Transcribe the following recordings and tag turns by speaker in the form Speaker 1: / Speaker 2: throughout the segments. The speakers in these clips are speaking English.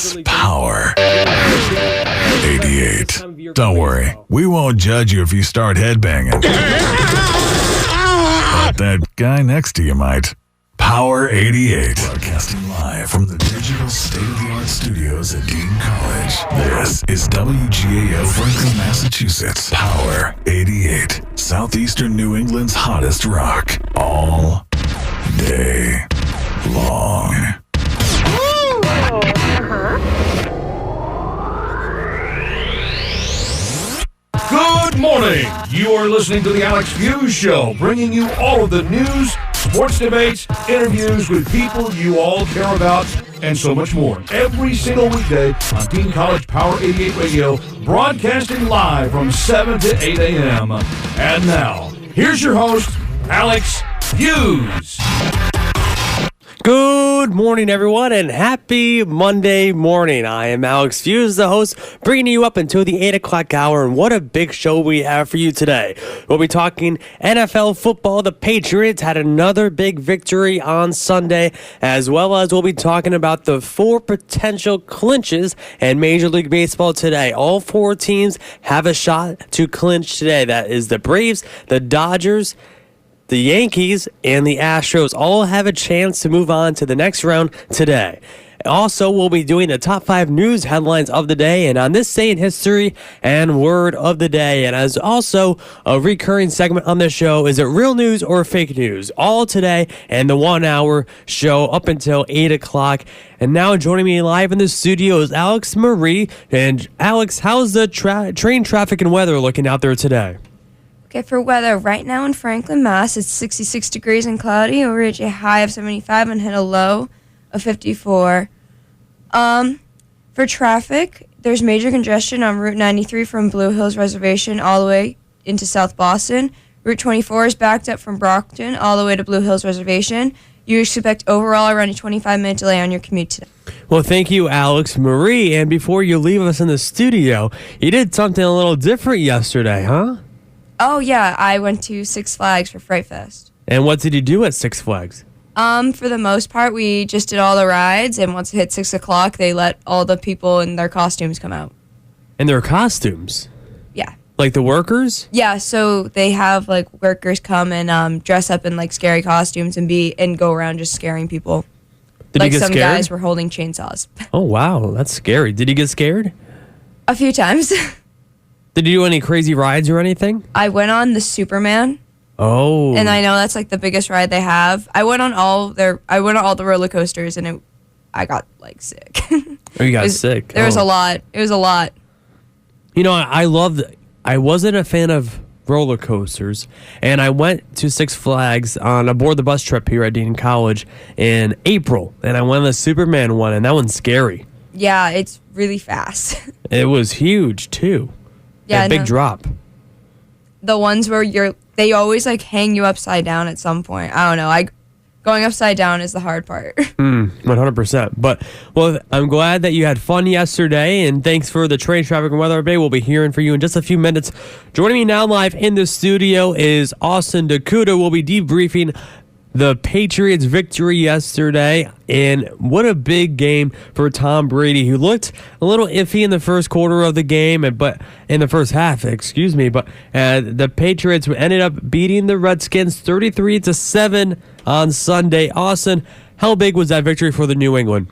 Speaker 1: It's Power 88. Don't worry, we won't judge you if you start headbanging. But that guy next to you might. Power 88. Broadcasting live from the digital state-of-the-art studios at Dean College. This is WGAO Franklin, Massachusetts. Power 88. Southeastern New England's hottest rock. All day long.
Speaker 2: Good morning. You are listening to the Alex Feuz Show, bringing you all of the news, sports debates, interviews with people you all care about, and so much more. Every single weekday on Dean College Power 88 Radio, broadcasting live from 7 to 8 a.m. And now, here's your host, Alex Feuz.
Speaker 3: Good morning, everyone, and happy Monday morning. I am Alex Feuz, the host, bringing you up until the 8 o'clock hour, and what a big show we have for you today. We'll be talking NFL football. The Patriots had another big victory on Sunday, as well as we'll be talking about the 4 potential clinches in Major League Baseball today. All 4 teams have a shot to clinch today. That is the Braves, the Dodgers, the Yankees, and the Astros all have a chance to move on to the next round today. Also, we'll be doing the top 5 news headlines of the day, and on this day in history and word of the day. And as also a recurring segment on this show, is it real news or fake news? All today and the 1 hour show up until 8 o'clock. And now joining me live in the studio is Alex Marie. And Alex, how's the train traffic and weather looking out there today?
Speaker 4: Okay, for weather, right now in Franklin, Mass, it's 66 degrees and cloudy. We'll reach a high of 75 and hit a low of 54. For traffic, there's major congestion on Route 93 from Blue Hills Reservation all the way into South Boston. Route 24 is backed up from Brockton all the way to Blue Hills Reservation. You expect overall around a 25-minute delay on your commute today.
Speaker 3: Well, thank you, Alex Marie. And before you leave us in the studio, you did something a little different yesterday, huh?
Speaker 4: Oh, yeah, I went to Six Flags for Fright Fest.
Speaker 3: And what did you do at Six Flags?
Speaker 4: For the most part, we just did all the rides, and once it hit 6 o'clock, they let all the people in their costumes come out.
Speaker 3: In their costumes?
Speaker 4: Yeah.
Speaker 3: Like the workers?
Speaker 4: Yeah, so they have, like, workers come and dress up in, like, scary costumes and go around just scaring people.
Speaker 3: Did you get
Speaker 4: some
Speaker 3: scared?
Speaker 4: guys were holding chainsaws.
Speaker 3: Oh, wow, that's scary. Did you get scared?
Speaker 4: A few times.
Speaker 3: Did you do any crazy rides or anything?
Speaker 4: I went on the Superman.
Speaker 3: Oh.
Speaker 4: And I know that's like the biggest ride they have. I went on all the roller coasters and I got like sick.
Speaker 3: Oh, you got sick.
Speaker 4: There was a lot. It was a lot.
Speaker 3: You know, I wasn't a fan of roller coasters, and I went to Six Flags on a board the bus trip here at Dean College in April, and I went on the Superman one, and that one's scary.
Speaker 4: Yeah, it's really fast.
Speaker 3: It was huge too.
Speaker 4: Yeah,
Speaker 3: big drop.
Speaker 4: The ones where they always like hang you upside down at some point. I don't know. Going upside down is the hard part.
Speaker 3: 100%. But, well, I'm glad that you had fun yesterday, and thanks for the train traffic and weather update. We'll be hearing for you in just a few minutes. Joining me now live in the studio is Austin Dakuda. We'll be debriefing the Patriots' victory yesterday, and what a big game for Tom Brady, who looked a little iffy in the first quarter of the game, but in the first half, but the Patriots ended up beating the Redskins 33-7 on Sunday. Austin, how big was that victory for the New England?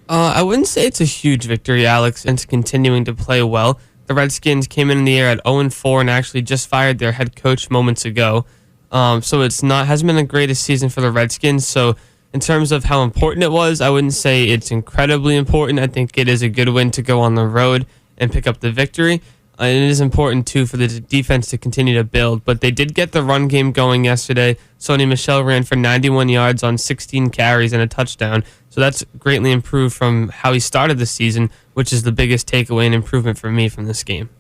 Speaker 5: I wouldn't say it's a huge victory, Alex, and it's continuing to play well. The Redskins came in the year at 0-4 and actually just fired their head coach moments ago. So hasn't been the greatest season for the Redskins. So in terms of how important it was, I wouldn't say it's incredibly important. I think it is a good win to go on the road and pick up the victory. It is important, too, for the defense to continue to build. But they did get the run game going yesterday. Sony Michel ran for 91 yards on 16 carries and a touchdown. So that's greatly improved from how he started the season, which is the biggest takeaway and improvement for me from this game.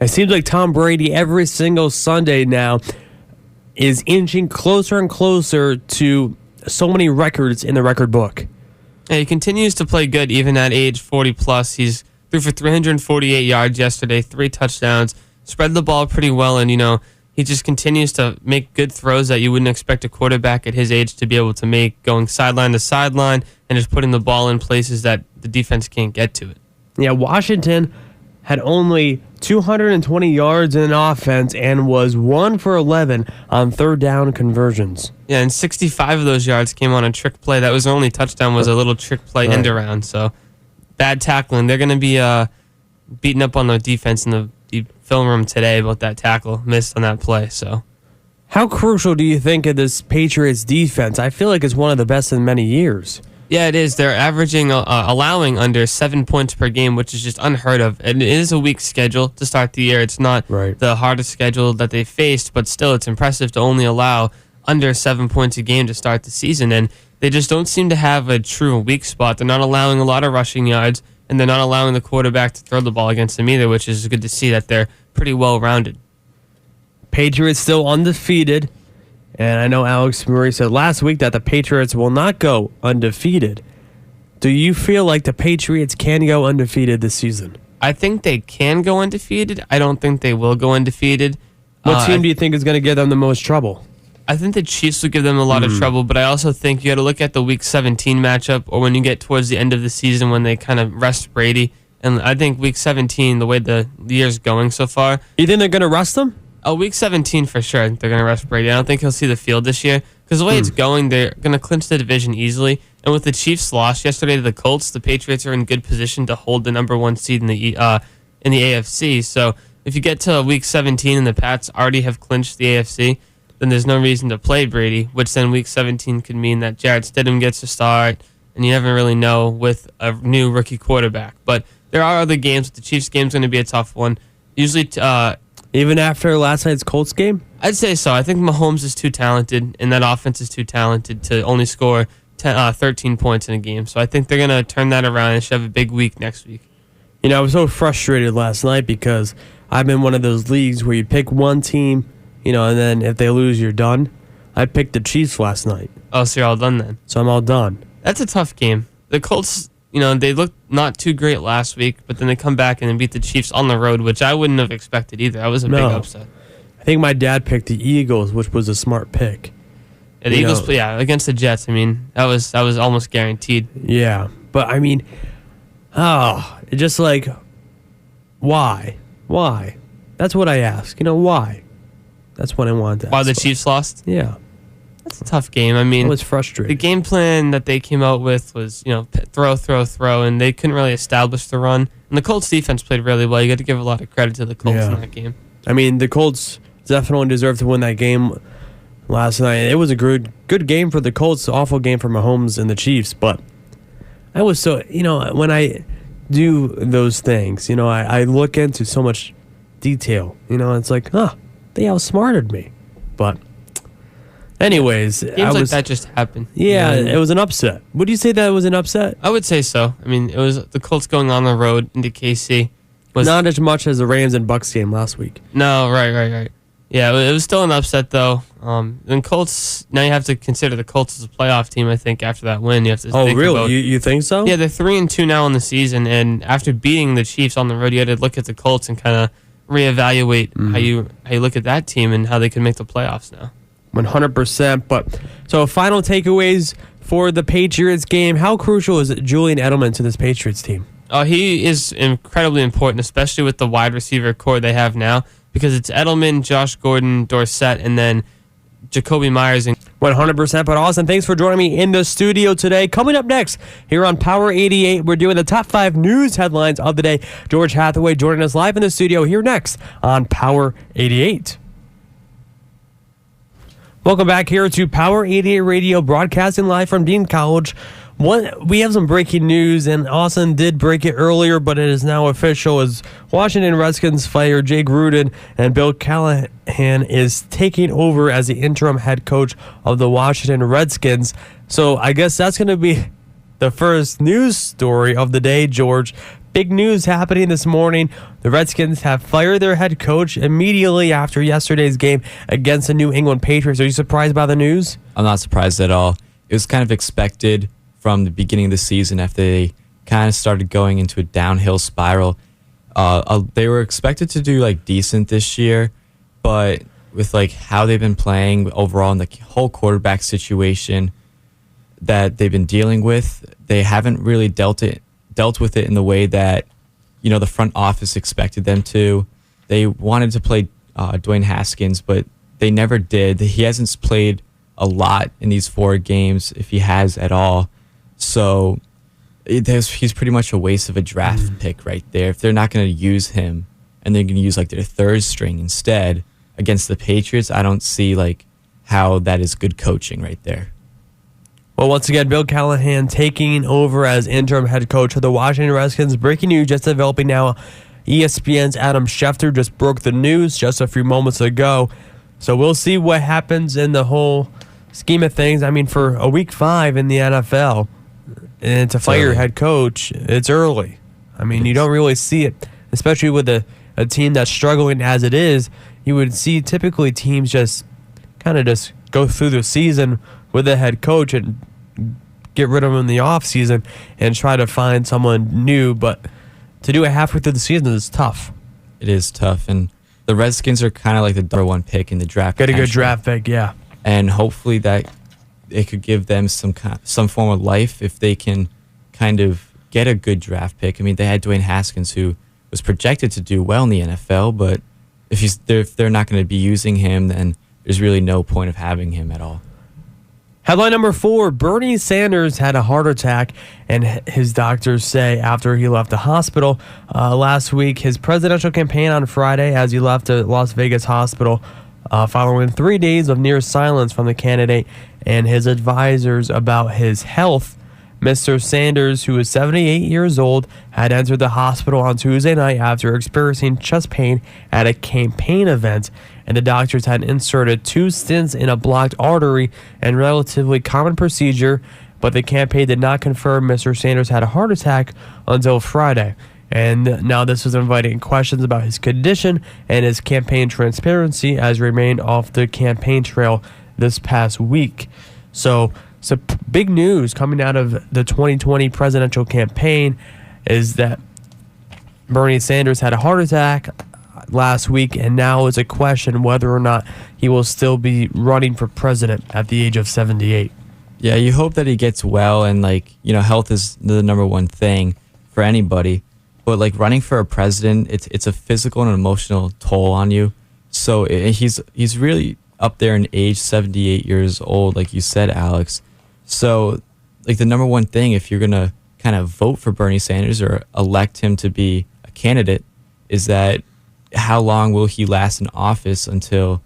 Speaker 3: It seems like Tom Brady every single Sunday now is inching closer and closer to so many records in the record book.
Speaker 5: Yeah, he continues to play good even at age 40 plus. He's threw for 348 yards yesterday, 3 touchdowns, spread the ball pretty well, and he just continues to make good throws that you wouldn't expect a quarterback at his age to be able to make, going sideline to sideline and just putting the ball in places that the defense can't get to it.
Speaker 3: Yeah, Washington had only 220 yards in offense and was 1 for 11 on third down conversions.
Speaker 5: Yeah, and 65 of those yards came on a trick play. That was the only touchdown, was a little trick play end around. So bad tackling. They're going to be beating up on the defense in the film room today about that tackle missed on that play. So,
Speaker 3: how crucial do you think of this Patriots defense? I feel like it's one of the best in many years.
Speaker 5: Yeah, it is. They're averaging, allowing under 7 points per game, which is just unheard of. And it is a weak schedule to start the year. It's not the hardest schedule that they faced, but still it's impressive to only allow under 7 points a game to start the season. And they just don't seem to have a true weak spot. They're not allowing a lot of rushing yards, and they're not allowing the quarterback to throw the ball against them either, which is good to see that they're pretty well-rounded.
Speaker 3: Patriots still undefeated. And I know Alex Murray said last week that the Patriots will not go undefeated. Do you feel like the Patriots can go undefeated this season?
Speaker 5: I think they can go undefeated. I don't think they will go undefeated.
Speaker 3: What team do you think is going to give them the most trouble?
Speaker 5: I think the Chiefs will give them a lot of trouble, but I also think you got to look at the Week 17 matchup, or when you get towards the end of the season when they kind of rest Brady. And I think Week 17, the way the year's going so far.
Speaker 3: You think they're going to rest them?
Speaker 5: Week 17 for sure. They're going to rest Brady. I don't think he'll see the field this year because the way it's going, they're going to clinch the division easily. And with the Chiefs' loss yesterday to the Colts, the Patriots are in good position to hold the number 1 seed in the AFC. So if you get to Week 17 and the Pats already have clinched the AFC, then there's no reason to play Brady, which then Week 17 could mean that Jarrett Stidham gets a start, and you never really know with a new rookie quarterback. But there are other games. The Chiefs game's going to be a tough one. Usually,
Speaker 3: even after last night's Colts game?
Speaker 5: I'd say so. I think Mahomes is too talented, and that offense is too talented to only score 13 points in a game. So I think they're going to turn that around and should have a big week next week.
Speaker 3: You know, I was so frustrated last night because I'm in one of those leagues where you pick one team, you know, and then if they lose, you're done. I picked the Chiefs last night.
Speaker 5: Oh, so you're all done then?
Speaker 3: So I'm all done.
Speaker 5: That's a tough game. The Colts, you know, they looked not too great last week, but then they come back and then beat the Chiefs on the road, which I wouldn't have expected either. That was a big upset.
Speaker 3: I think my dad picked the Eagles, which was a smart pick.
Speaker 5: Yeah, the Eagles, against the Jets. I mean, that was almost guaranteed.
Speaker 3: Yeah, but I mean, it's just like, why? That's what I ask. You know, why? That's what I wanted to ask.
Speaker 5: Why the Chiefs lost?
Speaker 3: Yeah.
Speaker 5: That's a tough game. I mean,
Speaker 3: it was frustrating.
Speaker 5: The game plan that they came out with was, you know, throw, and they couldn't really establish the run. And the Colts defense played really well. You got to give a lot of credit to the Colts in that game. I
Speaker 3: mean, the Colts definitely deserved to win that game last night. It was a good game for the Colts, awful game for Mahomes and the Chiefs. But I was so, you know, when I do those things, you know, I look into so much detail. You know, it's like, they outsmarted me. But anyways,
Speaker 5: games like that just happen.
Speaker 3: Yeah, it was an upset. Would you say that was an upset?
Speaker 5: I would say so. I mean, it was the Colts going on the road into KC. Was
Speaker 3: not as much as the Rams and Bucks game last week.
Speaker 5: No, right. Yeah, it was still an upset though. And Colts, now you have to consider the Colts as a playoff team. I think after that win, you have to.
Speaker 3: Oh, really? You think so?
Speaker 5: Yeah, they're 3-2 now in the season, and after beating the Chiefs on the road, you had to look at the Colts and kind of reevaluate how you look at that team and how they can make the playoffs now.
Speaker 3: 100%. But so final takeaways for the Patriots game. How crucial is Julian Edelman to this Patriots team?
Speaker 5: He is incredibly important, especially with the wide receiver core they have now, because it's Edelman, Josh Gordon, Dorsett, and then Jacoby Myers.
Speaker 3: 100%. But Austin, thanks for joining me in the studio today. Coming up next here on Power 88, we're doing the top 5 news headlines of the day. George Hathaway joining us live in the studio here next on Power 88. Welcome back here to Power 88 Radio, broadcasting live from Dean College. We have some breaking news, and Austin did break it earlier, but it is now official as Washington Redskins fire Jay Gruden, and Bill Callahan is taking over as the interim head coach of the Washington Redskins. So I guess that's going to be the first news story of the day, George. Big news happening this morning. The Redskins have fired their head coach immediately after yesterday's game against the New England Patriots. Are you surprised by the news?
Speaker 6: I'm not surprised at all. It was kind of expected from the beginning of the season after they kind of started going into a downhill spiral. They were expected to do like decent this year, but with like how they've been playing overall in the whole quarterback situation that they've been dealing with. They haven't really dealt with it in the way that, you know, the front office expected them to. They wanted to play Dwayne Haskins, but they never did. He hasn't played a lot in these 4 games, if he has at all. So he's pretty much a waste of a draft pick right there. If they're not going to use him and they're going to use like their third string instead against the Patriots, I don't see like how that is good coaching right there.
Speaker 3: Well, once again, Bill Callahan taking over as interim head coach of the Washington Redskins. Breaking news just developing now. ESPN's Adam Schefter just broke the news just a few moments ago. So we'll see what happens in the whole scheme of things. I mean, for a week 5 in the NFL, and to fire your head coach, it's early. I mean, you don't really see it, especially with a team that's struggling as it is. You would see typically teams just kind of just go through the season with a head coach and get rid of him in the offseason and try to find someone new. But to do it halfway through the season is tough.
Speaker 6: It is tough. And the Redskins are kind of like the number 1 pick in the draft.
Speaker 3: Get a good draft pick, yeah.
Speaker 6: And hopefully that it could give them some form of life if they can kind of get a good draft pick. I mean, they had Dwayne Haskins, who was projected to do well in the NFL, but if they're not going to be using him, then there's really no point of having him at all.
Speaker 3: Headline number 4, Bernie Sanders had a heart attack, and his doctors say after he left the hospital last week. His presidential campaign on Friday as he left a Las Vegas hospital following 3 days of near silence from the candidate and his advisors about his health. Mr. Sanders, who is 78 years old, had entered the hospital on Tuesday night after experiencing chest pain at a campaign event, and the doctors had inserted 2 stents in a blocked artery, and relatively common procedure, but the campaign did not confirm Mr. Sanders had a heart attack until Friday. And now this is inviting questions about his condition, and his campaign transparency has remained off the campaign trail this past week. So big news coming out of the 2020 presidential campaign is that Bernie Sanders had a heart attack last week, and now is a question whether or not he will still be running for president at the age of 78.
Speaker 6: Yeah, you hope that he gets well, and like, you know, health is the number 1 thing for anybody. But like running for a president, it's a physical and emotional toll on you. So he's really up there in age, 78 years old, like you said, Alex. So like the number 1 thing, if you're gonna kind of vote for Bernie Sanders or elect him to be a candidate, is that how long will he last in office until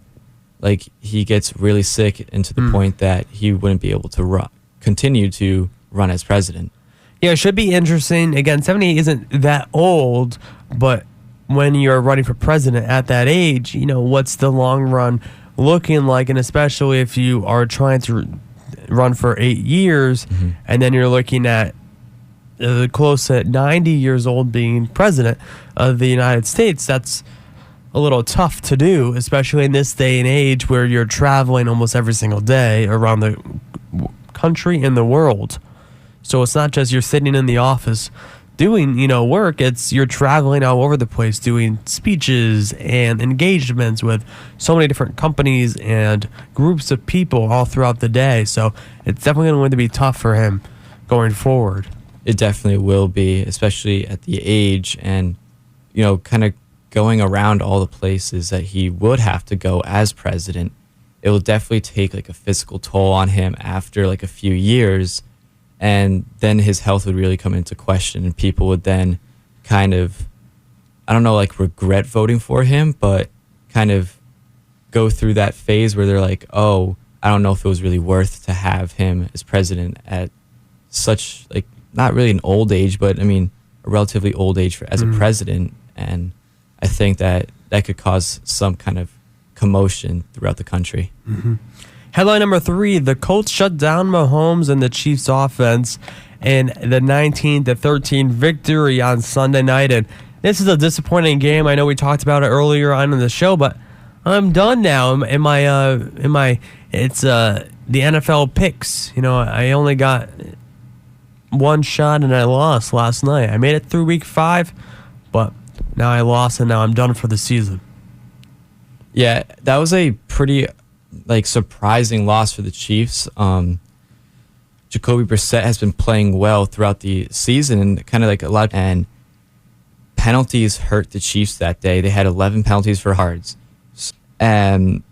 Speaker 6: like he gets really sick and to the point that he wouldn't be able to continue to run as president.
Speaker 3: Yeah, it should be interesting. Again, 78 isn't that old, but when you're running for president at that age, you know, what's the long run looking like? And especially if you are trying to run for 8 years, and then you're looking at close to 90 years old being president of the United States, that's a little tough to do, especially in this day and age where you're traveling almost every single day around the country and the world. So it's not just you're sitting in the office doing, you know, work. It's you're traveling all over the place doing speeches and engagements with so many different companies and groups of people all throughout the day. So it's definitely going to be tough for him going forward.
Speaker 6: It definitely will be, especially at the age and, you know, kind of going around all the places that he would have to go as president. It will definitely take like a physical toll on him after like a few years. And then his health would really come into question, and people would then kind of, I don't know, like regret voting for him, but kind of go through that phase where they're like, oh, I don't know if it was really worth to have him as president at such, like, not really an old age, but I mean, a relatively old age as a president. And I think that could cause some kind of commotion throughout the country.
Speaker 3: Headline number 3, the Colts shut down Mahomes and the Chiefs offense in the 19-13 victory on Sunday night. And this is a disappointing game. I know we talked about it earlier on in the show, but I'm done now. It's the NFL picks. You know, I only got one shot and I lost last night. I made it through week 5, but now I lost and now I'm done for the season.
Speaker 6: Yeah, that was a pretty surprising loss for the Chiefs. Jacoby Brissett has been playing well throughout the season, and kind of like a lot. And penalties hurt the Chiefs that day. They had 11 penalties for yards, and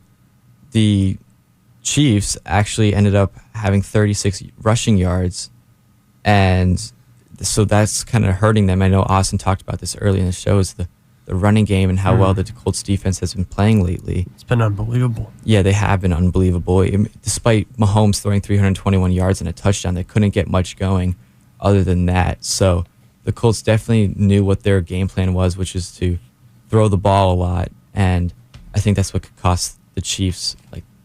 Speaker 6: the Chiefs actually ended up having 36 rushing yards, and so that's kind of hurting them. I know Austin talked about this early in the show, is the running game and how well the Colts defense has been playing lately.
Speaker 3: It's been unbelievable.
Speaker 6: Yeah, they have been unbelievable. Despite Mahomes throwing 321 yards and a touchdown, they couldn't get much going other than that. So the Colts definitely knew what their game plan was, which is to throw the ball a lot, and I think that's what could cost the Chiefs.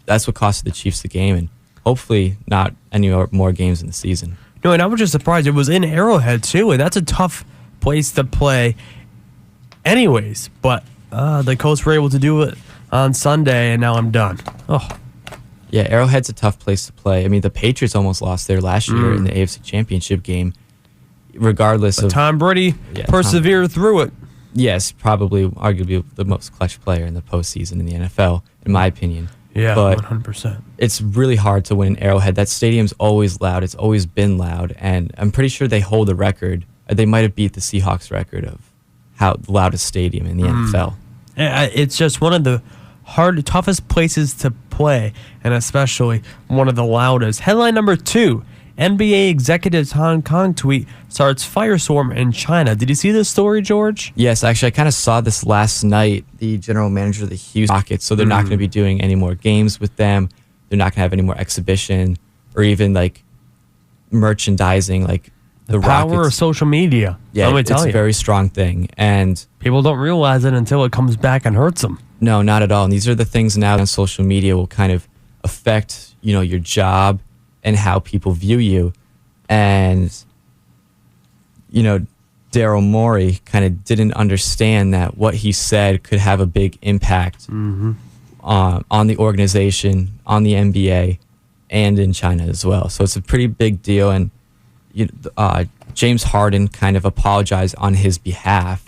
Speaker 6: That's what costed the Chiefs the game, and hopefully not any more games in the season.
Speaker 3: No, and I was just surprised. It was in Arrowhead, too, and that's a tough place to play anyways. But the Colts were able to do it on Sunday, and now I'm done. Oh,
Speaker 6: yeah, Arrowhead's a tough place to play. I mean, the Patriots almost lost there last year in the AFC Championship game. Regardless of
Speaker 3: Tom Brady persevered through it.
Speaker 6: Yes, probably arguably the most clutch player in the postseason in the NFL, in my opinion.
Speaker 3: Yeah,
Speaker 6: but
Speaker 3: 100%.
Speaker 6: It's really hard to win Arrowhead. That stadium's always loud. It's always been loud, and I'm pretty sure they hold a record. They might have beat the Seahawks record of how the loudest stadium in the NFL.
Speaker 3: It's just one of the toughest places to play, and especially one of the loudest. Headline number 2. NBA executive's Hong Kong tweet starts firestorm in China. Did you see this story, George?
Speaker 6: Yes, actually, I kind of saw this last night. The general manager of the Houston Rockets, so they're not going to be doing any more games with them. They're not going to have any more exhibition or even merchandising. The
Speaker 3: power
Speaker 6: Rockets,
Speaker 3: of social media.
Speaker 6: Yeah,
Speaker 3: let me
Speaker 6: it's
Speaker 3: tell you.
Speaker 6: a very strong thing, and
Speaker 3: people don't realize it until it comes back and hurts them.
Speaker 6: No, not at all. And these are the things now on social media will kind of affect your job and how people view you. And, Daryl Morey kind of didn't understand that what he said could have a big impact on the organization, on the NBA, and in China as well. So it's a pretty big deal. And James Harden kind of apologized on his behalf,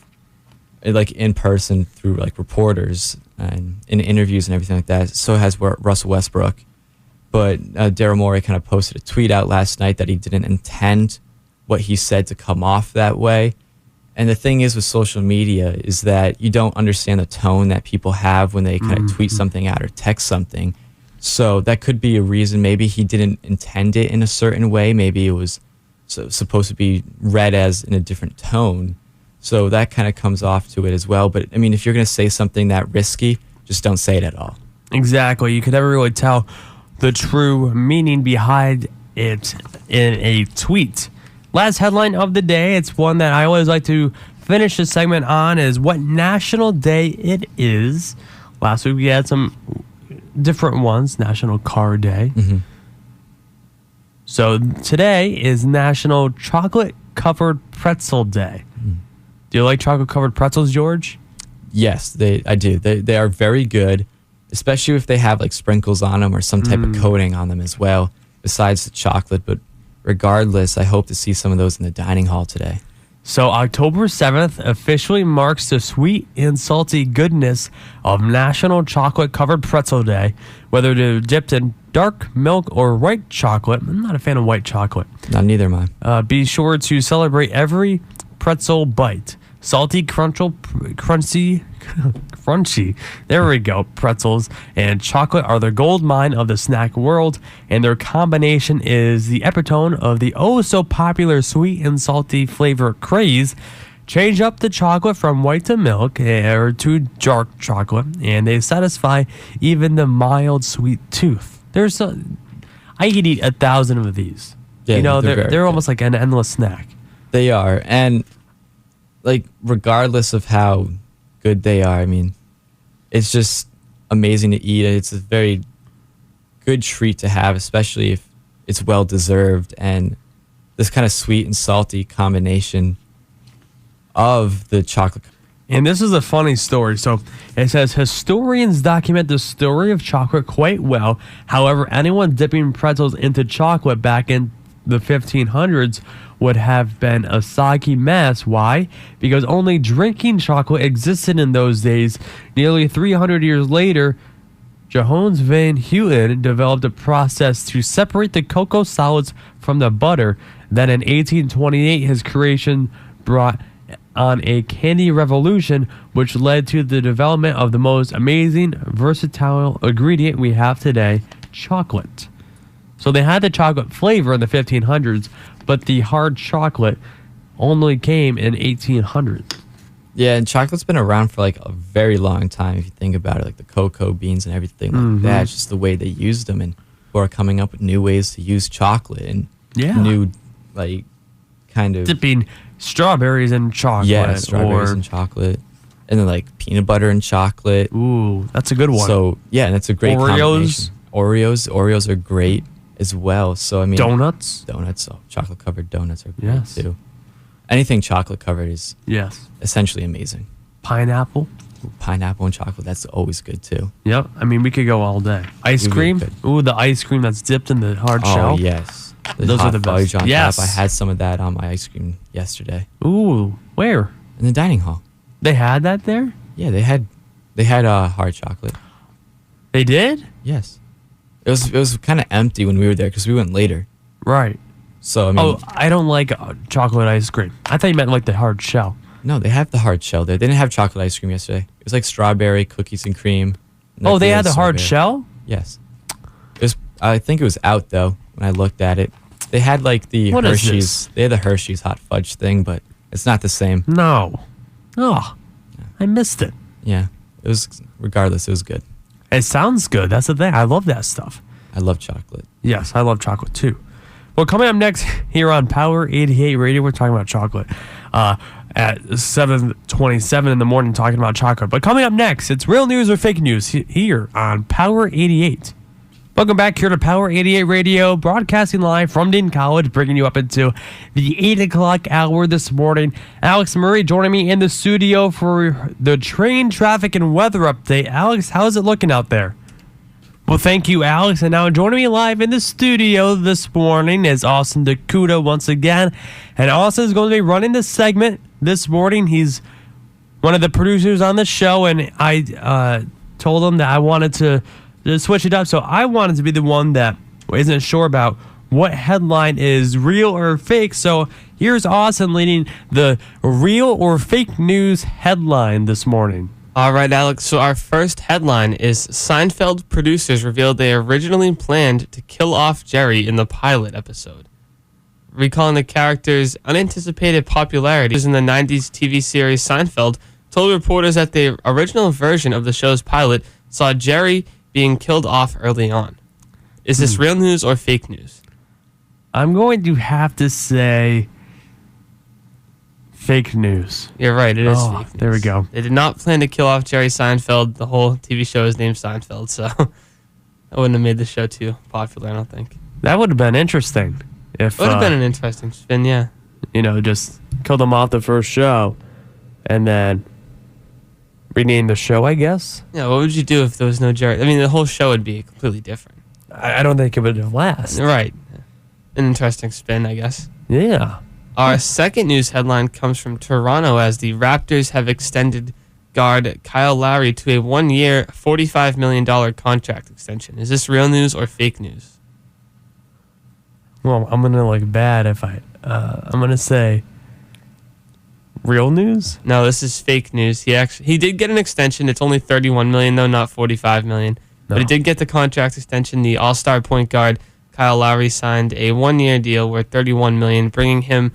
Speaker 6: in person through reporters and in interviews and everything like that. So has Russell Westbrook. But Daryl Morey kind of posted a tweet out last night that he didn't intend what he said to come off that way. And the thing is with social media is that you don't understand the tone that people have when they kind of tweet something out or text something. So that could be a reason. Maybe he didn't intend it in a certain way. Maybe it was supposed to be read as in a different tone. So that kind of comes off to it as well. But, I mean, if you're going to say something that risky, just don't say it at all.
Speaker 3: Exactly. You could never really tell the true meaning behind it in a tweet. Last headline of the day, it's one that I always like to finish the segment on, is what national day it is. Last week we had some different ones. National Car Day. So today is National Chocolate Covered Pretzel Day. Do you like chocolate covered pretzels, George?
Speaker 6: Yes, I do. They are very good, especially if they have sprinkles on them or some type of coating on them as well, besides the chocolate. But regardless, I hope to see some of those in the dining hall today.
Speaker 3: So October 7th officially marks the sweet and salty goodness of National Chocolate Covered Pretzel Day. Whether they're dipped in dark milk or white chocolate, I'm not a fan of white chocolate.
Speaker 6: Neither am I.
Speaker 3: Be sure to celebrate every pretzel bite. Salty, crunchy, there we go, pretzels and chocolate are the gold mine of the snack world, and their combination is the epitome of the oh-so-popular sweet and salty flavor craze. Change up the chocolate from white to milk or to dark chocolate, and they satisfy even the mild sweet tooth. I could eat 1,000 of these.
Speaker 6: Yeah,
Speaker 3: they're almost like an endless snack.
Speaker 6: They are, and regardless of how good they are, I mean, it's just amazing to eat. It's a very good treat to have, especially if it's well deserved. And this kind of sweet and salty combination of the chocolate.
Speaker 3: And this is a funny story. So it says, historians document the story of chocolate quite well. However, anyone dipping pretzels into chocolate back in the 1500s would have been a soggy mess. Why? Because only drinking chocolate existed in those days. Nearly 300 years later, Johannes van Houten developed a process to separate the cocoa solids from the butter. Then in 1828, his creation brought on a candy revolution, which led to the development of the most amazing, versatile ingredient we have today, chocolate. So they had the chocolate flavor in the 1500s, but the hard chocolate only came in 1800s.
Speaker 6: Yeah, and chocolate's been around for like a very long time if you think about it, like the cocoa beans and everything like that. It's just the way they used them, and people are coming up with new ways to use chocolate and new, like, kind of
Speaker 3: dipping strawberries in chocolate.
Speaker 6: Yeah, strawberries in chocolate. And then like peanut butter and chocolate.
Speaker 3: Ooh, that's a good one.
Speaker 6: So yeah, and it's a great combination. Oreos are great as well. So I mean,
Speaker 3: donuts,
Speaker 6: chocolate covered donuts are great too. Anything chocolate covered is essentially amazing.
Speaker 3: Pineapple
Speaker 6: and chocolate, that's always good too.
Speaker 3: Yep, I mean we could go all day. Ice cream, ooh, the ice cream that's dipped in the hard shell.
Speaker 6: Oh yes,
Speaker 3: those are the best.
Speaker 6: On top. I had some of that on my ice cream yesterday.
Speaker 3: Ooh, where?
Speaker 6: In the dining hall.
Speaker 3: They had that there?
Speaker 6: Yeah, they had hard chocolate.
Speaker 3: They did?
Speaker 6: Yes. It was kind of empty when we were there because we went later.
Speaker 3: Right.
Speaker 6: So I mean,
Speaker 3: I don't like chocolate ice cream. I thought you meant like the hard shell.
Speaker 6: No, they have the hard shell there. They didn't have chocolate ice cream yesterday. It was like strawberry, cookies and cream.
Speaker 3: Oh, they had the hard shell?
Speaker 6: Yes. I think it was out though when I looked at it. They had like the Hershey's. They had the Hershey's hot fudge thing, but it's not the same.
Speaker 3: No. Oh, I missed it.
Speaker 6: Yeah, it was. Regardless, it was good.
Speaker 3: It sounds good. That's the thing. I love that stuff.
Speaker 6: I love chocolate.
Speaker 3: Yes, I love chocolate too. Well, coming up next here on Power 88 Radio, we're talking about chocolate at 7:27 in the morning, talking about chocolate. But coming up next, it's real news or fake news here on Power 88. Welcome back here to Power 88 Radio, broadcasting live from Dean College, bringing you up into the 8 o'clock hour this morning. Alex Murray joining me in the studio for the train traffic and weather update. Alex, how's it looking out there? Well, thank you, Alex. And now joining me live in the studio this morning is Austin Dakuda once again. And Austin is going to be running the segment this morning. He's one of the producers on the show, and I told him that I wanted to switch it up. So I wanted to be the one that isn't sure about what headline is real or fake. So here's Austin leading the real or fake news headline this morning.
Speaker 5: All right, Alex. So our first headline is Seinfeld producers revealed they originally planned to kill off Jerry in the pilot episode. Recalling the character's unanticipated popularity in the 90s TV series Seinfeld, told reporters that the original version of the show's pilot saw Jerry being killed off early on. Is this real news or fake news?
Speaker 3: I'm going to have to say fake news.
Speaker 5: You're right, it is fake news.
Speaker 3: There we go.
Speaker 5: They did not plan to kill off Jerry Seinfeld. The whole TV show is named Seinfeld, so I wouldn't have made the show too popular, I don't think.
Speaker 3: That would have been interesting. If
Speaker 5: it would have been an interesting spin, yeah.
Speaker 3: Just killed him off the first show and then rename the show, I guess.
Speaker 5: Yeah, what would you do if there was no Jerry? I mean, the whole show would be completely different.
Speaker 3: I don't think it would last.
Speaker 5: Right. An interesting spin, I guess.
Speaker 3: Yeah.
Speaker 5: Our second news headline comes from Toronto as the Raptors have extended guard Kyle Lowry to a 1-year, $45 million contract extension. Is this real news or fake news?
Speaker 3: Well, I'm going to look bad if I'm going to say real news?
Speaker 5: No, this is fake news. He did get an extension. It's only $31 million, though, not $45 million. No. But he did get the contract extension. The all-star point guard Kyle Lowry signed a 1-year deal worth $31 million, bringing him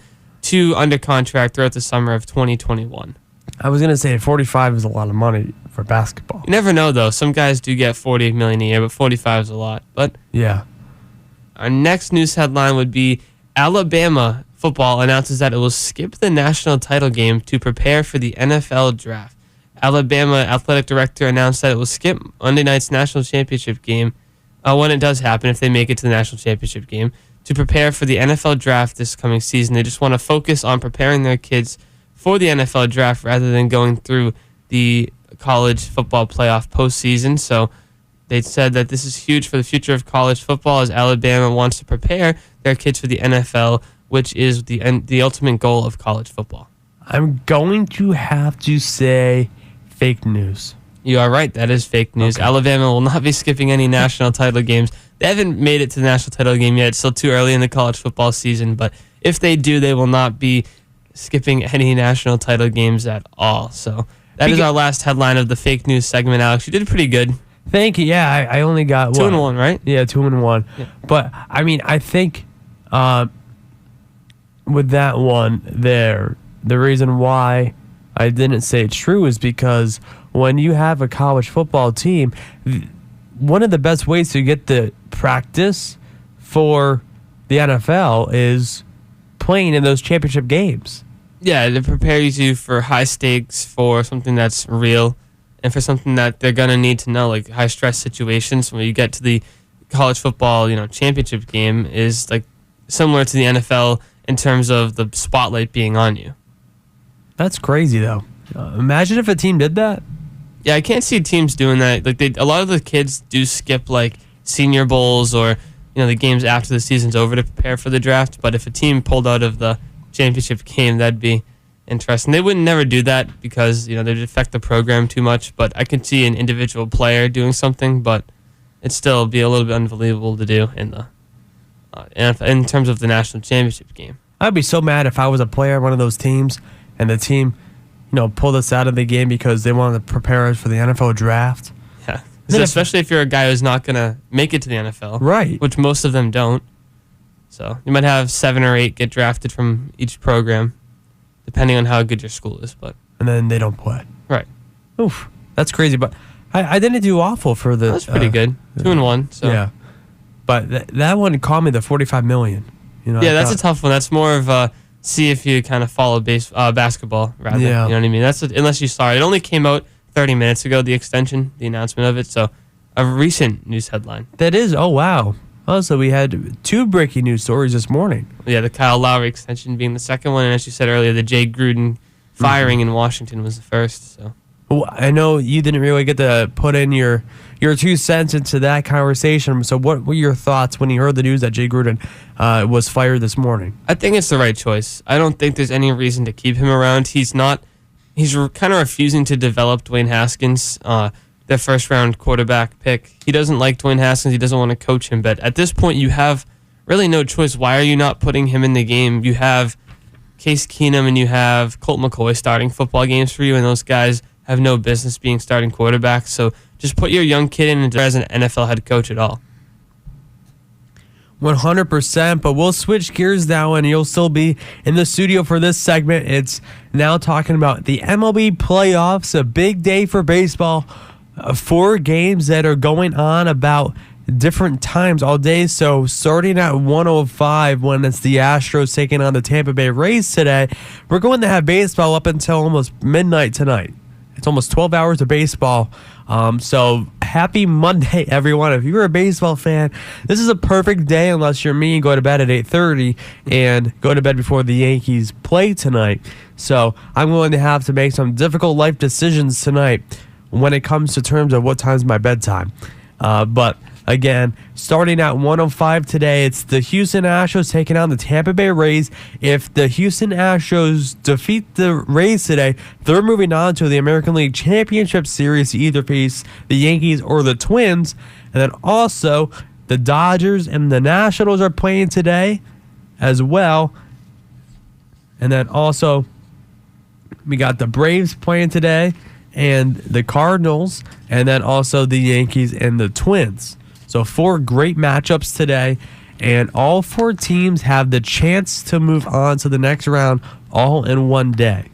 Speaker 5: under contract throughout the summer of 2021.
Speaker 3: I was going to say 45 is a lot of money for basketball.
Speaker 5: You never know, though. Some guys do get $48 million a year, but 45 is a lot. But
Speaker 3: yeah.
Speaker 5: Our next news headline would be Alabama football announces that it will skip the national title game to prepare for the NFL draft. Alabama athletic director announced that it will skip Monday night's national championship game when it does happen, if they make it to the national championship game, to prepare for the NFL draft this coming season. They just want to focus on preparing their kids for the NFL draft rather than going through the college football playoff postseason. So they said that this is huge for the future of college football as Alabama wants to prepare their kids for the NFL, which is the ultimate goal of college football.
Speaker 3: I'm going to have to say fake news.
Speaker 5: You are right. That is fake news.
Speaker 3: Okay.
Speaker 5: Alabama will not be skipping any national title games. They haven't made it to the national title game yet. It's still too early in the college football season. But if they do, they will not be skipping any national title games at all. So that is our last headline of the fake news segment, Alex. You did pretty good.
Speaker 3: Thank you. Yeah, I only got
Speaker 5: 2-1, right?
Speaker 3: Yeah, 2-1.
Speaker 5: Yeah.
Speaker 3: But I mean, I think with that one there, the reason why I didn't say it's true is because when you have a college football team, one of the best ways to get the practice for the NFL is playing in those championship games.
Speaker 5: Yeah, it prepares you for high stakes, for something that's real, and for something that they're going to need to know, like high stress situations. When you get to the college football, championship game is like similar to the NFL in terms of the spotlight being on you.
Speaker 3: That's crazy, though. Imagine if a team did that.
Speaker 5: Yeah, I can't see teams doing that. Like a lot of the kids do skip like senior bowls or the games after the season's over to prepare for the draft. But if a team pulled out of the championship game, that'd be interesting. They wouldn't never do that because they'd affect the program too much. But I could see an individual player doing something, but it'd still be a little bit unbelievable to do in the in terms of the national championship game.
Speaker 3: I'd be so mad if I was a player of one of those teams and the team, pulled us out of the game because they wanted to prepare us for the NFL draft.
Speaker 5: Yeah, especially if you're a guy who's not going to make it to the NFL.
Speaker 3: Right.
Speaker 5: Which most of them don't. So you might have 7 or 8 get drafted from each program, depending on how good your school is.
Speaker 3: And then they don't play.
Speaker 5: Right.
Speaker 3: Oof. That's crazy. But I didn't do awful for the...
Speaker 5: That's pretty good. 2-1. So.
Speaker 3: Yeah. But that one caught me the $45 million.
Speaker 5: Yeah, that's a tough one. That's more of a see if you kind of follow basketball rather.
Speaker 3: Yeah.
Speaker 5: You know what I mean? That's unless you saw it. It only came out 30 minutes ago, the extension, the announcement of it. So a recent news headline.
Speaker 3: That is. Oh, wow. Also, we had 2 breaking news stories this morning.
Speaker 5: Yeah, the Kyle Lowry extension being the second one. And as you said earlier, the Jay Gruden firing in Washington was the first. So.
Speaker 3: Well, I know you didn't really get to put in your 2 cents into that conversation. So what were your thoughts when you heard the news that Jay Gruden was fired this morning?
Speaker 5: I think it's the right choice. I don't think there's any reason to keep him around. He's kind of refusing to develop Dwayne Haskins, their first-round quarterback pick. He doesn't like Dwayne Haskins. He doesn't want to coach him. But at this point, you have really no choice. Why are you not putting him in the game? You have Case Keenum and you have Colt McCoy starting football games for you, and those guys have no business being starting quarterbacks. So just put your young kid in as an NFL head coach at all.
Speaker 3: 100%, but we'll switch gears now and you'll still be in the studio for this segment. It's now talking about the MLB playoffs, a big day for baseball. 4 games that are going on about different times all day. So starting at 1:05 when it's the Astros taking on the Tampa Bay Rays today, we're going to have baseball up until almost midnight tonight. It's almost 12 hours of baseball. So happy Monday, everyone. If you're a baseball fan, this is a perfect day unless you're me and go to bed at 8:30 and go to bed before the Yankees play tonight. So I'm going to have to make some difficult life decisions tonight when it comes to terms of what time's my bedtime. But again, starting at 1:05 today, it's the Houston Astros taking on the Tampa Bay Rays. If the Houston Astros defeat the Rays today, they're moving on to the American League Championship Series to either face the Yankees or the Twins. And then also, the Dodgers and the Nationals are playing today as well. And then also, we got the Braves playing today and the Cardinals, and then also the Yankees and the Twins. So 4 great matchups today, and all 4 teams have the chance to move on to the next round all in one day.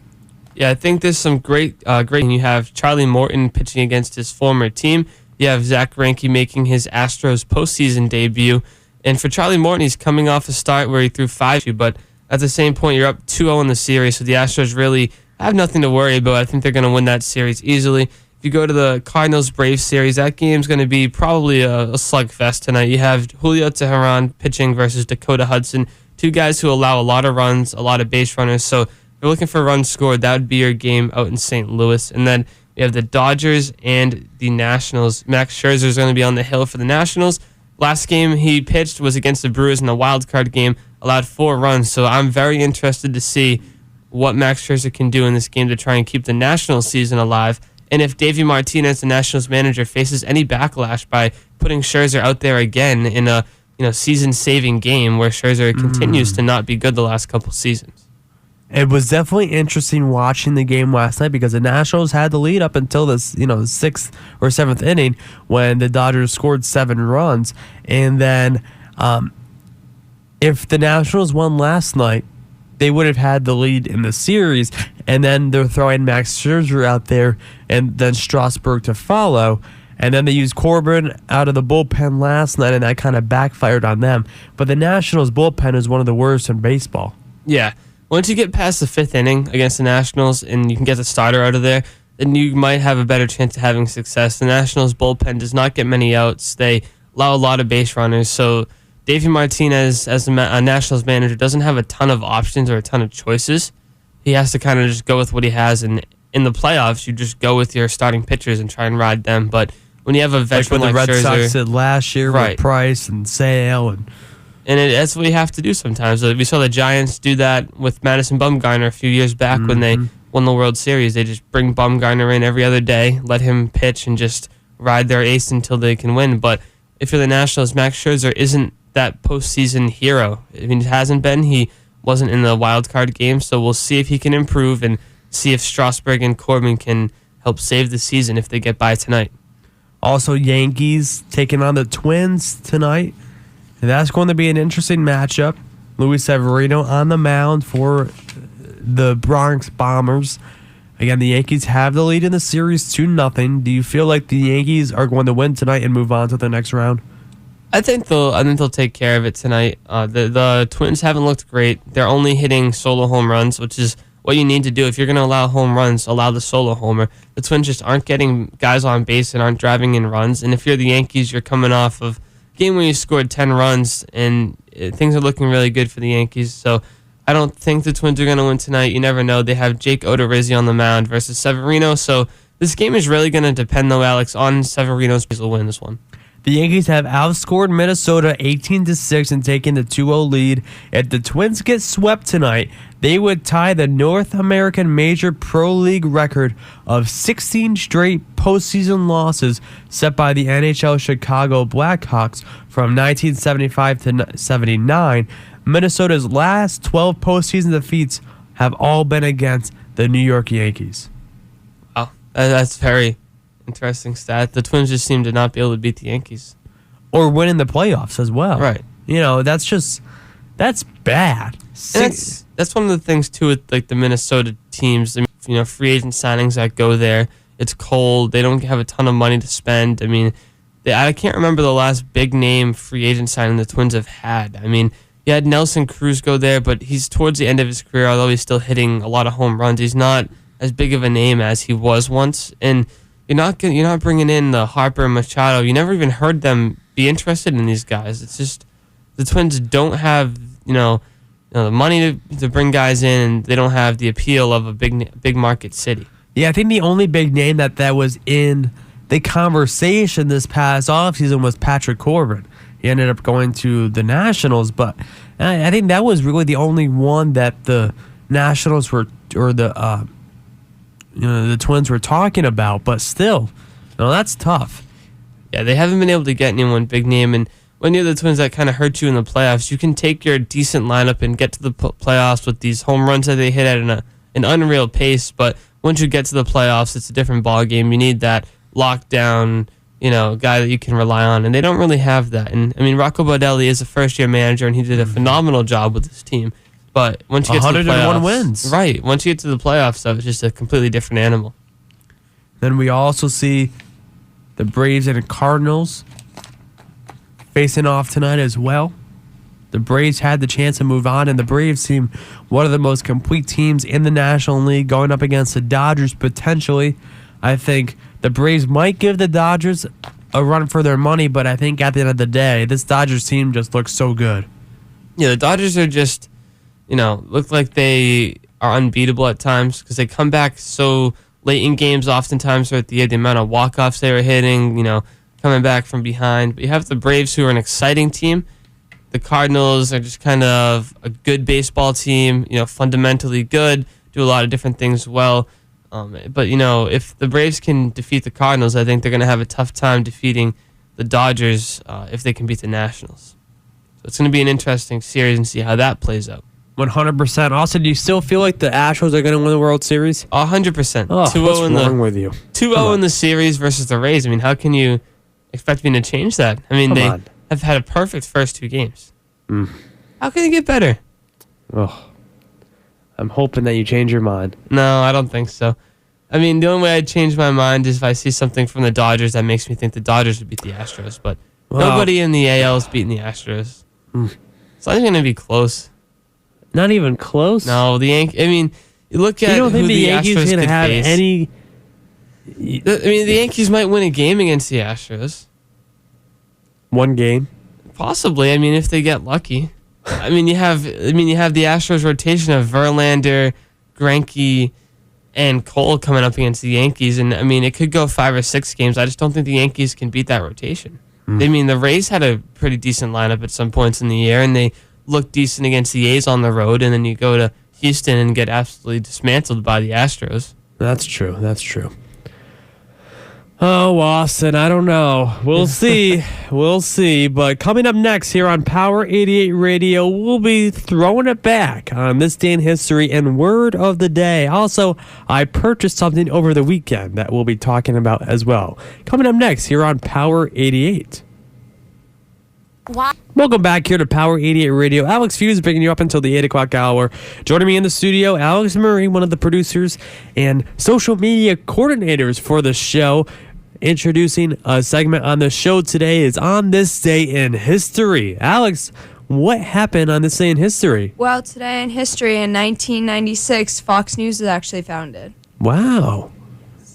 Speaker 5: Yeah, I think there's some great. You have Charlie Morton pitching against his former team. You have Zach Greinke making his Astros postseason debut. And for Charlie Morton, he's coming off a start where he threw 5, but at the same point, you're up 2-0 in the series, so the Astros really have nothing to worry about. I think they're going to win that series easily. If you go to the Cardinals-Braves series, that game's going to be probably a slugfest tonight. You have Julio Teheran pitching versus Dakota Hudson, 2 guys who allow a lot of runs, a lot of base runners. So if you're looking for runs scored, that would be your game out in St. Louis. And then we have the Dodgers and the Nationals. Max Scherzer is going to be on the hill for the Nationals. last game he pitched was against the Brewers in the wild card game, allowed 4 runs. So I'm very interested to see what Max Scherzer can do in this game to try and keep the Nationals season alive. And if Davey Martinez, the Nationals manager, faces any backlash by putting Scherzer out there again in a season-saving game where Scherzer continues to not be good the last couple seasons.
Speaker 3: It was definitely interesting watching the game last night because the Nationals had the lead up until the 6th or 7th inning when the Dodgers scored 7 runs. And then if the Nationals won last night, they would have had the lead in the series. And then they're throwing Max Scherzer out there and then Strasburg to follow. And then they used Corbin out of the bullpen last night, and that kind of backfired on them. But the Nationals' bullpen is one of the worst in baseball.
Speaker 5: Yeah. Once you get past the 5th inning against the Nationals and you can get the starter out of there, then you might have a better chance of having success. The Nationals' bullpen does not get many outs. They allow a lot of base runners. So Davey Martinez, as a Nationals manager, doesn't have a ton of options or a ton of choices. He has to kind of just go with what he has. And in the playoffs, you just go with your starting pitchers and try and ride them. But when you have a veteran like
Speaker 3: the Red
Speaker 5: Scherzer,
Speaker 3: Sox did last year with Price and Sale.
Speaker 5: And that's what you have to do sometimes. We saw the Giants do that with Madison Bumgarner a few years back when they won the World Series. They just bring Bumgarner in every other day, let him pitch, and just ride their ace until they can win. But if you're the Nationals, Max Scherzer isn't that postseason hero. I mean, it hasn't been. He wasn't in the wild card game, so we'll see if he can improve and see if Strasburg and Corbin can help save the season if they get by tonight.
Speaker 3: Also, Yankees taking on the Twins tonight. And that's going to be an interesting matchup. Luis Severino on the mound for the Bronx Bombers. Again, the Yankees have the lead in the series 2-0. Do you feel like the Yankees are going to win tonight and move on to the next round?
Speaker 5: I think they'll take care of it tonight. The Twins haven't looked great. They're only hitting solo home runs, which is what you need to do. If you're going to allow home runs, allow the solo homer. The Twins just aren't getting guys on base and aren't driving in runs. And if you're the Yankees, you're coming off of a game where you scored 10 runs, and things are looking really good for the Yankees. So I don't think the Twins are going to win tonight. You never know. They have Jake Odorizzi on the mound versus Severino. So this game is really going to depend, though, Alex, on Severino's will win this one.
Speaker 3: The Yankees have outscored Minnesota 18-6 and taken the 2-0 lead. If the Twins get swept tonight, they would tie the North American Major Pro League record of 16 straight postseason losses set by the NHL Chicago Blackhawks from 1975 to 79. Minnesota's last 12 postseason defeats have all been against the New York Yankees.
Speaker 5: Wow, that's very interesting stat. The Twins just seem to not be able to beat the Yankees.
Speaker 3: Or win in the playoffs as well.
Speaker 5: Right.
Speaker 3: That's bad.
Speaker 5: That's one of the things, too, with like the Minnesota teams. I mean, free agent signings that go there. It's cold. They don't have a ton of money to spend. I mean, I can't remember the last big-name free agent signing the Twins have had. I mean, you had Nelson Cruz go there, but he's towards the end of his career, although he's still hitting a lot of home runs. He's not as big of a name as he was once. And you're not bringing in the Harper and Machado. You never even heard them be interested in these guys. It's just the Twins don't have the money to bring guys in, and they don't have the appeal of a big market city.
Speaker 3: Yeah, I think the only big name that was in the conversation this past offseason was Patrick Corbin. He ended up going to the Nationals, but I think that was really the only one that the Nationals were, or the Twins were talking about. But still, that's tough.
Speaker 5: Yeah, they haven't been able to get anyone big name, and when you're the Twins, that kind of hurt you in the playoffs. You can take your decent lineup and get to the playoffs with these home runs that they hit at an unreal pace, but once you get to the playoffs, it's a different ballgame. You need that lockdown, guy that you can rely on, and they don't really have that. And I mean, Rocco Baldelli is a first-year manager, and he did a phenomenal job with his team. But once you get to the playoffs,
Speaker 3: 101 wins,
Speaker 5: right? Once you get to the playoffs, though, it's just a completely different animal.
Speaker 3: Then we also see the Braves and Cardinals facing off tonight as well. The Braves had the chance to move on, and the Braves seem one of the most complete teams in the National League, going up against the Dodgers potentially. I think the Braves might give the Dodgers a run for their money, but I think at the end of the day, this Dodgers team just looks so good.
Speaker 5: Yeah, the Dodgers are just, look like they are unbeatable at times because they come back so late in games oftentimes throughout the year. The amount of walk-offs they were hitting, coming back from behind. But you have the Braves, who are an exciting team. The Cardinals are just kind of a good baseball team, fundamentally good, do a lot of different things well. But, if the Braves can defeat the Cardinals, I think they're going to have a tough time defeating the Dodgers if they can beat the Nationals. So it's going to be an interesting series and see how that plays out.
Speaker 3: 100%. Austin, do you still feel like the Astros are going to win the World Series?
Speaker 5: 100%.
Speaker 3: Oh, what's wrong with you?
Speaker 5: 2-0 in the series versus the Rays. I mean, how can you expect me to change that? I mean, they have had a perfect first 2 games. How can it get better?
Speaker 3: Oh, I'm hoping that you change your mind.
Speaker 5: No, I don't think so. I mean, the only way I'd change my mind is if I see something from the Dodgers that makes me think the Dodgers would beat the Astros. But nobody in the AL is beating the Astros. It's not even going to be face.
Speaker 3: Not even close?
Speaker 5: No, the Yankees. I mean, you look at
Speaker 3: you don't
Speaker 5: who
Speaker 3: think
Speaker 5: the
Speaker 3: Yankees
Speaker 5: Astros
Speaker 3: going to
Speaker 5: could
Speaker 3: have
Speaker 5: face.
Speaker 3: any?
Speaker 5: I mean, the Yankees might win a game against the Astros.
Speaker 3: One game?
Speaker 5: Possibly. I mean, if they get lucky. I mean, you have the Astros rotation of Verlander, Greinke, and Cole coming up against the Yankees, and I mean, it could go 5 or 6 games. I just don't think the Yankees can beat that rotation. I mean, the Rays had a pretty decent lineup at some points in the year, and they looked decent against the A's on the road, and then you go to Houston and get absolutely dismantled by the Astros.
Speaker 3: That's true. Oh, Austin, I don't know. We'll see. We'll see. But coming up next here on Power 88 Radio, we'll be throwing it back on this day in history and word of the day. Also, I purchased something over the weekend that we'll be talking about as well. Coming up next here on Power 88.
Speaker 4: Wow.
Speaker 3: Welcome back here to Power 88 Radio. Alex Feuz bringing you up until the 8 o'clock hour. Joining me in the studio, Alex Murray, one of the producers and social media coordinators for the show. Introducing a segment on the show today is On This Day in History. Alex, what happened on this day in history?
Speaker 4: Well, today in history, in 1996, Fox News was actually founded.
Speaker 3: Wow.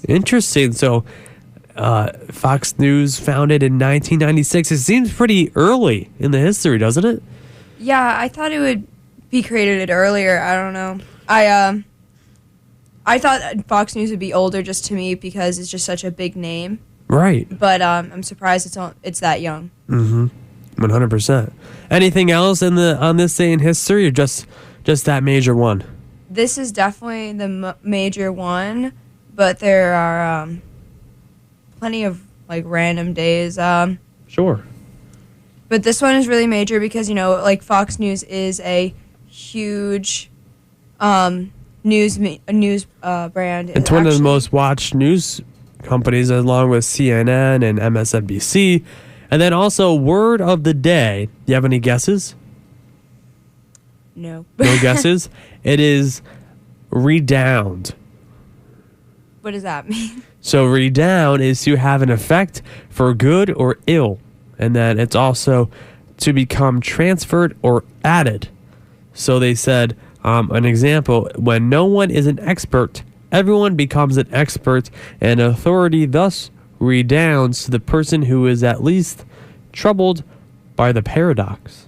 Speaker 3: Interesting. So, Fox News founded in 1996. It seems pretty early in the history, doesn't it?
Speaker 4: Yeah, I thought it would be created earlier. I don't know. I thought Fox News would be older just to me because it's just such a big name.
Speaker 3: Right.
Speaker 4: But I'm surprised it's that young.
Speaker 3: 100%. Anything else on this day in history, or just that major one?
Speaker 4: This is definitely the major one, but there are plenty of like random days.
Speaker 3: Sure.
Speaker 4: But this one is really major because like Fox News is a huge news brand.
Speaker 3: It's one of the most watched news companies, along with CNN and MSNBC. And then also, word of the day. Do you have any guesses?
Speaker 4: No.
Speaker 3: No guesses? It is redound.
Speaker 4: What does that mean?
Speaker 3: So redound is to have an effect for good or ill. And then it's also to become transferred or added. So they said, an example, when no one is an expert, everyone becomes an expert, and authority thus redounds to the person who is at least troubled by the paradox.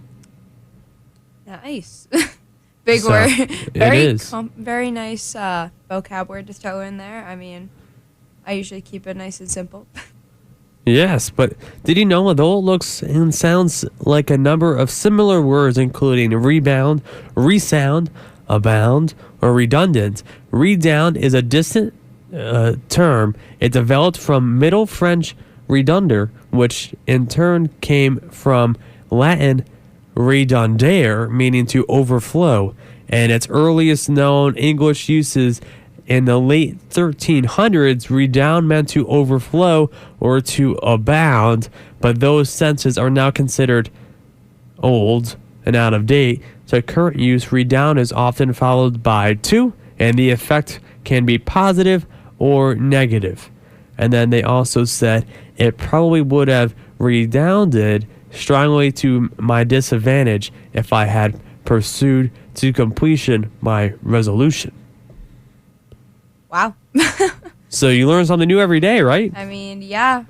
Speaker 4: Nice. Big
Speaker 3: So,
Speaker 4: word.
Speaker 3: it is.
Speaker 4: Very nice vocab word to throw in there. I mean, I usually keep it nice and simple.
Speaker 3: Yes, but did you know, although it looks and sounds like a number of similar words, including rebound, resound, abound, or redundant, redound is a distant term. It developed from Middle French redunder, which in turn came from Latin redundare, meaning to overflow, and its earliest known English uses in the late 1300s, redound meant to overflow or to abound, but those senses are now considered old and out of date. So current use, redound is often followed by to, and the effect can be positive or negative. And then they also said it probably would have redounded strongly to my disadvantage if I had pursued to completion my resolution.
Speaker 4: Wow.
Speaker 3: So you learn something new every day, right?
Speaker 4: I mean, yeah.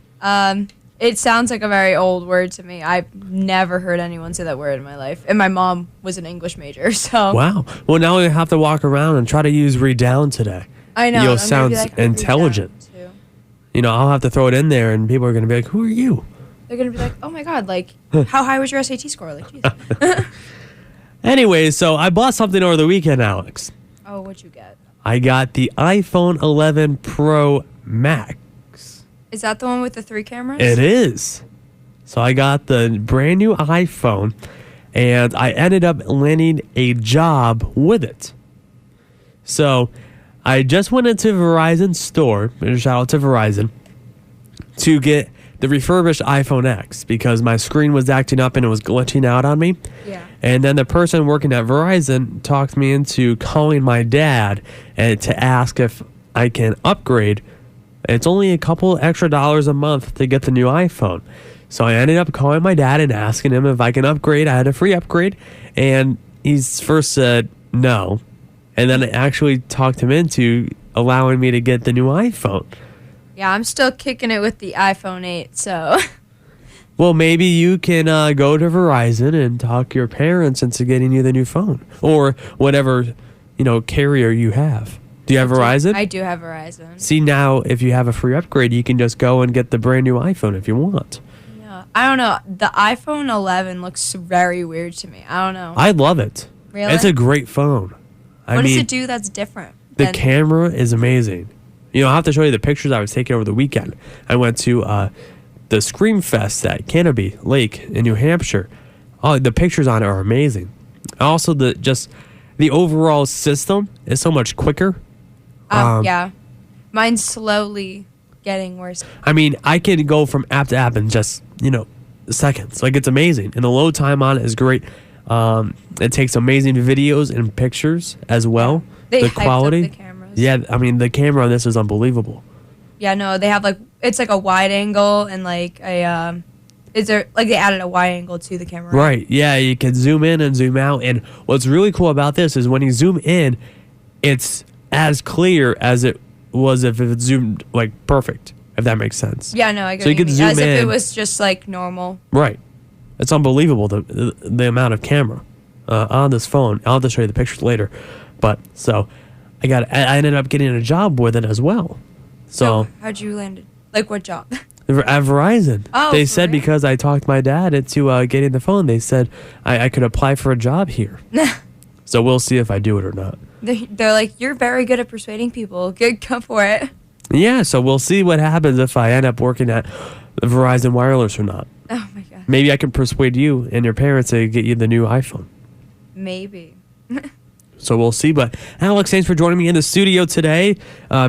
Speaker 4: It sounds like a very old word to me. I've never heard anyone say that word in my life. And my mom was an English major, so.
Speaker 3: Wow. Well, now we have to walk around and try to use redound today.
Speaker 4: I know.
Speaker 3: You'll
Speaker 4: I'm gonna
Speaker 3: sound
Speaker 4: be like,
Speaker 3: intelligent.
Speaker 4: "I read that too."
Speaker 3: I'll have to throw it in there, and people are going to be like, "Who are you?"
Speaker 4: They're gonna be like, "Oh my god, like, how high was your SAT score?" Like, Jesus.
Speaker 3: Anyway, so I bought something over the weekend, Alex.
Speaker 4: Oh, what'd you get?
Speaker 3: I got the iPhone 11 Pro Max.
Speaker 4: Is that the one with the 3 cameras?
Speaker 3: It is. So I got the brand new iPhone, and I ended up landing a job with it. So I just went into Verizon store, and shout out to Verizon, to get the refurbished iPhone X because my screen was acting up and it was glitching out on me.
Speaker 4: Yeah.
Speaker 3: And then the person working at Verizon talked me into calling my dad and to ask if I can upgrade. It's only a couple extra dollars a month to get the new iPhone. So I ended up calling my dad and asking him if I can upgrade. I had a free upgrade, and he first said no. And then I actually talked him into allowing me to get the new iPhone.
Speaker 4: Yeah, I'm still kicking it with the iPhone 8, so.
Speaker 3: Well, maybe you can go to Verizon and talk your parents into getting you the new phone or whatever, carrier you have. Do you have Verizon?
Speaker 4: I do have Verizon.
Speaker 3: See, now if you have a free upgrade, you can just go and get the brand new iPhone if you want.
Speaker 4: Yeah, I don't know. The iPhone 11 looks very weird to me. I don't know.
Speaker 3: I love it.
Speaker 4: Really?
Speaker 3: It's a great phone.
Speaker 4: What does it do that's different?
Speaker 3: The camera is amazing. I'll have to show you the pictures I was taking over the weekend. I went to the Scream Fest at Canopy Lake in New Hampshire. Oh, the pictures on it are amazing. Also, the overall system is so much quicker.
Speaker 4: Yeah. Mine's slowly getting worse.
Speaker 3: I mean, I can go from app to app in just, seconds. Like, it's amazing. And the load time on it is great. It takes amazing videos and pictures as well.
Speaker 4: They
Speaker 3: the
Speaker 4: hyped
Speaker 3: quality.
Speaker 4: up the cameras.
Speaker 3: Yeah, I mean, the camera on this is unbelievable.
Speaker 4: Yeah, no, they have it's like a wide angle and like a they added a wide angle to the camera.
Speaker 3: Right. Yeah, you can zoom in and zoom out. And what's really cool about this is when you zoom in, it's as clear as it was if it zoomed like perfect, if that makes sense.
Speaker 4: Yeah, no, I get
Speaker 3: So you
Speaker 4: what
Speaker 3: can
Speaker 4: mean.
Speaker 3: zoom
Speaker 4: As if it
Speaker 3: in.
Speaker 4: was just like normal.
Speaker 3: Right. It's unbelievable the amount of camera on this phone. I'll have to show you the pictures later. But so I ended up getting a job with it as well. So
Speaker 4: how'd you land it? Like what job?
Speaker 3: at Verizon.
Speaker 4: Oh,
Speaker 3: They
Speaker 4: for
Speaker 3: said
Speaker 4: real?
Speaker 3: because I talked my dad into getting the phone, they said I could apply for a job here. So we'll see if I do it or not.
Speaker 4: They're like, you're very good at persuading people. Good, go for it.
Speaker 3: Yeah, so we'll see what happens if I end up working at Verizon Wireless or not.
Speaker 4: Oh my god.
Speaker 3: Maybe I can persuade you and your parents to get you the new iPhone.
Speaker 4: Maybe.
Speaker 3: So we'll see. But Alex, thanks for joining me in the studio today.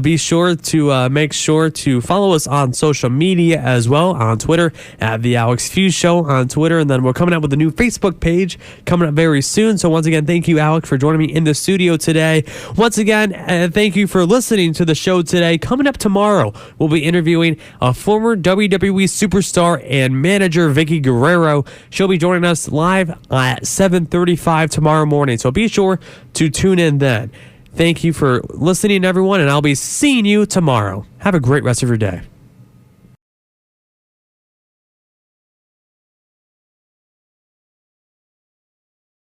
Speaker 3: Be sure to make sure to follow us on social media as well, on Twitter at The Alex Feuz Show on Twitter. And then we're coming out with a new Facebook page coming up very soon. So once again, thank you, Alex, for joining me in the studio today. Once again, thank you for listening to the show today. Coming up tomorrow, we'll be interviewing a former WWE superstar and manager, Vicky Guerrero. She'll be joining us live at 7:35 tomorrow morning. So be sure to tune in then. Thank you for listening, everyone, and I'll be seeing you tomorrow. Have a great rest of your day.